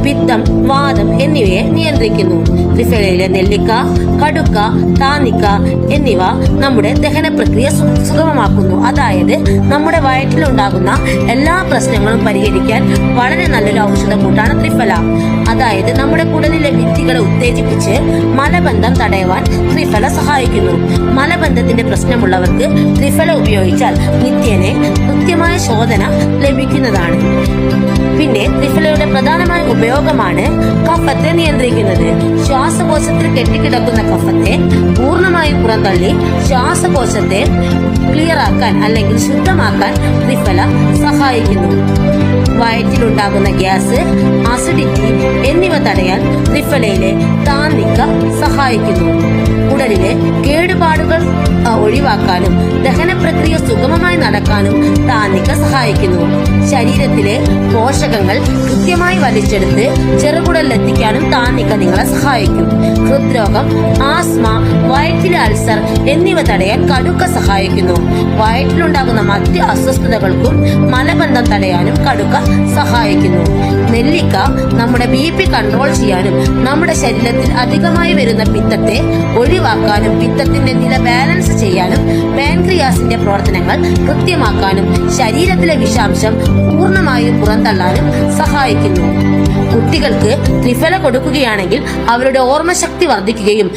പിത്തം, വാദം എന്നിവയെ നിയന്ത്രിക്കുന്നു. ത്രിഫലയിലെ നെല്ലിക്ക, കടുക്ക, താന്നിക്ക എന്നിവ നമ്മുടെ ദഹന പ്രക്രിയ സുഗമമാക്കുന്നു. അതായത് നമ്മുടെ വയറ്റിലുണ്ടാകുന്ന എല്ലാ പ്രശ്നങ്ങളും പരിഹരിക്കാൻ വളരെ നല്ലൊരു ഔഷധക്കൂട്ടാണ് ത്രിഫല. അതായത് നമ്മുടെ കുടലിലെ ഭിത്തികളെ ഉത്തേജിപ്പിച്ച് മലബന്ധം തടയുവാൻ ത്രിഫല സഹായിക്കുന്നു. മലബന്ധത്തിന്റെ പ്രശ്നമുള്ളവർക്ക് ത്രിഫല ഉപയോഗിച്ചാൽ നിത്യേന കൃത്യമായ ശോധന ലഭിക്കുന്നതാണ്. പിന്നെ ത്രിഫലയുടെ പ്രധാനമായ ഉപയോഗമാണ് കഫത്തെ നിയന്ത്രിക്കുന്നത്. ശ്വാസകോശത്തിൽ കെട്ടിക്കിടക്കുന്ന കഫത്തെ പൂർണ്ണമായും പുറന്തള്ളി ശ്വാസകോശത്തെ ക്ലിയർ ആക്കാൻ അല്ലെങ്കിൽ ശുദ്ധമാക്കാൻ ത്രിഫല സഹായിക്കുന്നു. വയറ്റിലുണ്ടാകുന്ന ഗ്യാസ്, അസിഡിറ്റി എന്നിവ തടയാൻ ത്രിഫലയിലെ താന്നിക്ക സഹായിക്കുന്നു. കുടലിലെ കേടുപാടുകൾ ഒഴിവാക്കാനും ദഹന പ്രക്രിയ സുഗമമായി നടക്കാനും താന്നിക്ക സഹായിക്കുന്നു. ശരീരത്തിലെ പോഷകങ്ങൾ കൃത്യമായി വലിച്ചെടുത്ത് ചെറുകുടലിലെത്തിക്കാനും താന്നിക്ക നിങ്ങളെ സഹായിക്കും. ഹൃദ്രോഗം, ആസ്മ, വയറ്റിലെ അൾസർ എന്നിവ തടയാൻ കടുക്ക സഹായിക്കുന്നു. വയറ്റിലുണ്ടാകുന്ന മറ്റ് അസ്വസ്ഥതകൾക്കും മലബന്ധം തടയാനും കടുക്ക സഹായിക്കുന്നു. നെല്ലിക്ക നമ്മുടെ BP കൺട്രോൾ ചെയ്യാനും നമ്മുടെ ശരീരത്തിൽ അധികമായി വരുന്ന പിത്തത്തെ ഒഴിവാക്കാനും പിത്തത്തിന്റെ നില ബാലൻസ് ചെയ്യാനും പാൻക്രിയാസിന്റെ പ്രവർത്തനങ്ങൾ കൃത്യമാക്കാനും ശരീരത്തിലെ വിഷാംശം പൂർണ്ണമായും പുറന്തള്ളാനും സഹായിക്കുന്നു. കുട്ടികൾക്ക് ത്രിഫല കൊടുക്കുകയാണെങ്കിൽ അവരുടെ ഓർമ്മശക്തി വർദ്ധിക്കുകയും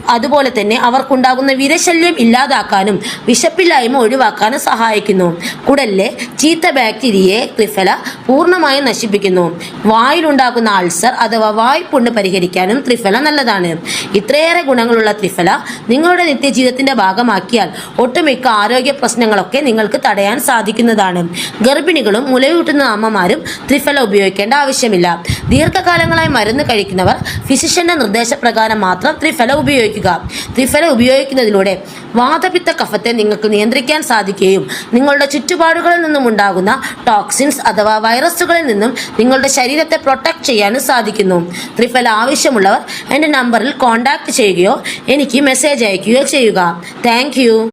അതുപോലെ തന്നെ അവർക്കുണ്ടാകുന്ന വിരശല്യം ഇല്ലാതാക്കാനും വിശപ്പില്ലായ്മ ഒഴിവാക്കാനും സഹായിക്കുന്നു. കുടലിലെ ചീത്ത ബാക്ടീരിയയെ ത്രിഫല പൂർണ്ണമായും നശിപ്പിക്കുന്നു. വായിലുണ്ടാകുന്ന അൾസർ അഥവാ വായ്പുണ്ണ് പരിഹരിക്കാനും ത്രിഫല നല്ലതാണ്. ഇത്രയേറെ ഗുണങ്ങളുള്ള ത്രിഫല നിങ്ങളുടെ നിത്യജീവിതത്തിന്റെ ഭാഗമാക്കിയാൽ ഒട്ടുമിക്ക ആരോഗ്യ പ്രശ്നങ്ങളൊക്കെ നിങ്ങൾക്ക് തടയാൻ സാധിക്കുന്നതാണ്. ഗർഭിണികളും മുലയൂട്ടുന്ന അമ്മമാരും ത്രിഫല ഉപയോഗിക്കേണ്ട ആവശ്യമില്ല. ദീർഘകാലങ്ങളായി മരുന്ന് കഴിക്കുന്നവർ ഫിസിഷ്യന്റെ നിർദ്ദേശപ്രകാരം മാത്രം ത്രിഫല ഉപയോഗിക്കുക. ത്രിഫല ഉപയോഗിക്കുന്നതിലൂടെ വാതപിത്ത കഫത്തെ നിങ്ങൾക്ക് നിയന്ത്രിക്കാൻ സാധിക്കുകയും നിങ്ങളുടെ ചുറ്റുപാടുകളിൽ നിന്നും ഉണ്ടാകുന്ന ടോക്സിൻസ് അഥവാ വൈറസുകളിൽ നിന്നും നിങ്ങളുടെ ശരീരത്തെ പ്രൊട്ടക്ട് ചെയ്യാനും സാധിക്കുന്നു. ത്രിഫല ആവശ്യമുള്ളവർ എൻ്റെ നമ്പറിൽ കോൺടാക്ട് ചെയ്യുകയോ എനിക്ക് മെസ്സേജ് അയക്കുകയോ ചെയ്യുക. Thank you.